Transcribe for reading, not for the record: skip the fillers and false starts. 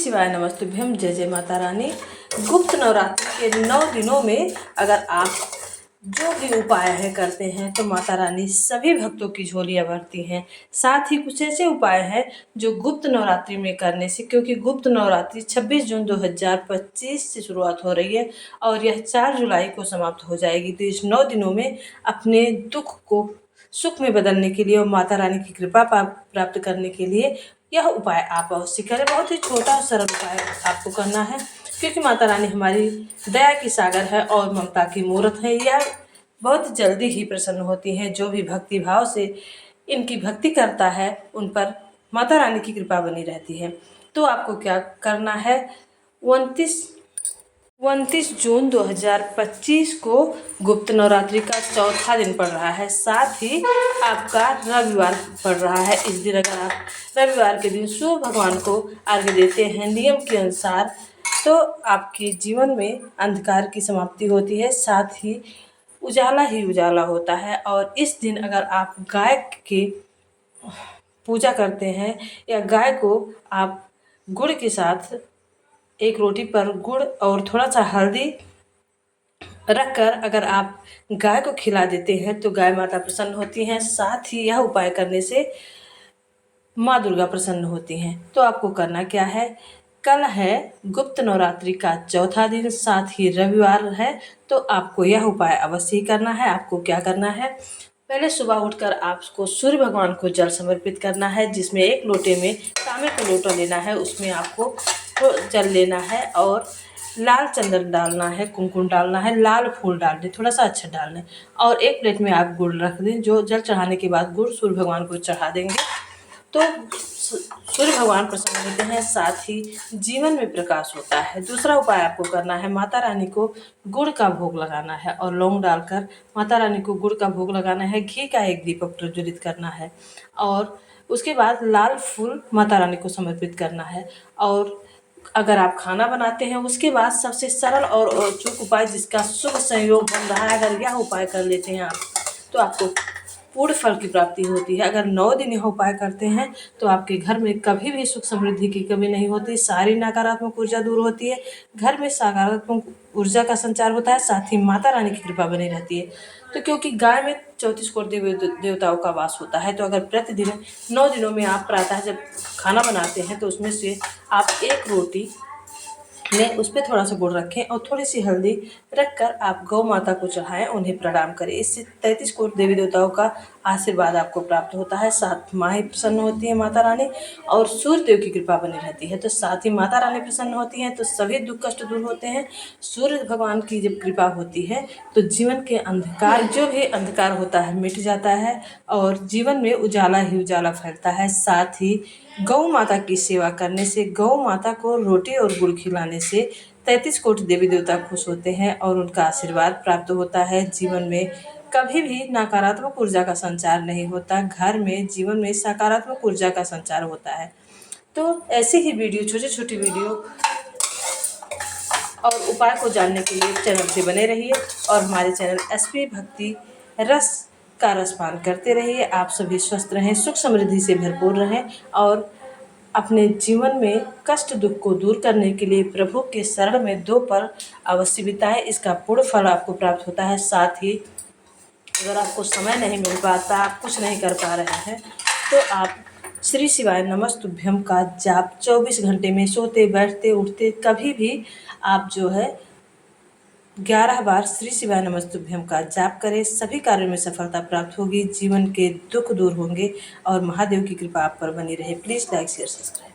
शिवाय नमस्तुभ्यम। जय जय माता रानी। गुप्त नवरात्रि के 9 दिनों में अगर आप जो भी उपाय है करते हैं तो माता रानी सभी भक्तों की झोलियां भरती हैं। साथ ही कुछ ऐसे उपाय हैं जो गुप्त नवरात्रि में करने से, क्योंकि गुप्त नवरात्रि 26 जून 2025 से शुरुआत हो रही है और यह 4 जुलाई को समाप्त हो जाएगी। तो इस 9 दिनों में अपने दुख को सुख में बदलने के लिए और माता रानी की कृपा प्राप्त करने के लिए यह उपाय आप अवश्य करें। बहुत ही छोटा और सरल उपाय आपको करना है, क्योंकि माता रानी हमारी दया की सागर है और ममता की मूर्त है। यह बहुत जल्दी ही प्रसन्न होती हैं। जो भी भक्ति भाव से इनकी भक्ति करता है उन पर माता रानी की कृपा बनी रहती है। तो आपको क्या करना है, 29 जून 2025 को गुप्त नवरात्रि का चौथा दिन पड़ रहा है। साथ ही आपका रविवार पड़ रहा है। इस दिन अगर आप रविवार के दिन सूर्य भगवान को अर्घ्य देते हैं नियम के अनुसार, तो आपके जीवन में अंधकार की समाप्ति होती है, साथ ही उजाला ही उजाला होता है। और इस दिन अगर आप गाय की पूजा करते हैं या गाय को आप गुड़ के साथ एक रोटी पर गुड़ और थोड़ा सा हल्दी रखकर अगर आप गाय को खिला देते हैं तो गाय माता प्रसन्न होती हैं। साथ ही यह उपाय करने से माँ दुर्गा प्रसन्न होती हैं। तो आपको करना क्या है, कल है गुप्त नवरात्रि का चौथा दिन, साथ ही रविवार है, तो आपको यह उपाय अवश्य ही करना है। आपको क्या करना है, पहले सुबह उठकर आपको सूर्य भगवान को जल समर्पित करना है, जिसमें एक लोटे में तांबे का लोटा लेना है, उसमें आपको जल लेना है और लाल चंदन डालना है, कुमकुम डालना है, लाल फूल डाल दें, थोड़ा सा अच्छा डालना है और एक प्लेट में आप गुड़ रख दें। जो जल चढ़ाने के बाद गुड़ सूर्य भगवान को चढ़ा देंगे तो सूर्य भगवान प्रसन्न होते हैं, साथ ही जीवन में प्रकाश होता है। दूसरा उपाय आपको करना है, माता रानी को गुड़ का भोग लगाना है और लौंग डालकर माता रानी को गुड़ का भोग लगाना है। घी का एक दीपक प्रज्वलित करना है और उसके बाद लाल फूल माता रानी को समर्पित करना है। और अगर आप खाना बनाते हैं उसके बाद सबसे सरल और अचूक उपाय जिसका शुभ संयोग बन रहा है, अगर यह उपाय कर लेते हैं आप तो आपको पूर्ण फल की प्राप्ति होती है। अगर 9 दिन यह उपाय करते हैं तो आपके घर में कभी भी सुख समृद्धि की कमी नहीं होती, सारी नकारात्मक ऊर्जा दूर होती है, घर में सकारात्मक ऊर्जा का संचार होता है, साथ ही माता रानी की कृपा बनी रहती है। तो क्योंकि गाय में 34 कोटि देवताओं का वास होता है, तो अगर प्रतिदिन 9 दिनों में आप प्रातः जब खाना बनाते हैं तो उसमें से आप एक रोटी में उस पर थोड़ा सा गुड़ रखें और थोड़ी सी हल्दी रखकर आप गौ माता को चढ़ाएं, उन्हें प्रणाम करें। इससे 33 कोटि देवी देवताओं का आशीर्वाद आपको प्राप्त होता है। साथ माँ ही प्रसन्न होती है माता रानी और सूर्य देव की कृपा बनी रहती है। तो साथ ही माता रानी प्रसन्न होती हैं तो सभी दुख कष्ट दूर होते हैं। सूर्य भगवान की जब कृपा होती है तो जीवन के अंधकार, जो भी अंधकार होता है, मिट जाता है और जीवन में उजाला ही उजाला फैलता है। साथ ही गौ माता की सेवा करने से, गौ माता को रोटी और गुड़ खिलाने से 33 कोटि देवी देवता खुश होते हैं और उनका आशीर्वाद प्राप्त होता है। जीवन में कभी भी नकारात्मक ऊर्जा का संचार नहीं होता, घर में जीवन में सकारात्मक ऊर्जा का संचार होता है। तो ऐसे ही वीडियो, छोटी छोटी वीडियो और उपाय को जानने के लिए चैनल से बने रहिए और हमारे चैनल एसपी भक्ति रस का रसपान करते रहिए। आप सभी स्वस्थ रहें, सुख समृद्धि से भरपूर रहें और अपने जीवन में कष्ट दुख को दूर करने के लिए प्रभु के शरण में 2 पल अवश्य बिताएं, इसका पूर्ण फल आपको प्राप्त होता है। साथ ही अगर आपको समय नहीं मिल पाता, आप कुछ नहीं कर पा रहे हैं, तो आप श्री शिवाय नमस्तुभ्यम का जाप 24 घंटे में सोते बैठते उठते कभी भी आप जो है 11 बार श्री शिवाय नमस्तुभ्यम का जाप करें। सभी कार्यों में सफलता प्राप्त होगी, जीवन के दुख दूर होंगे और महादेव की कृपा आप पर बनी रहे। Please like share subscribe.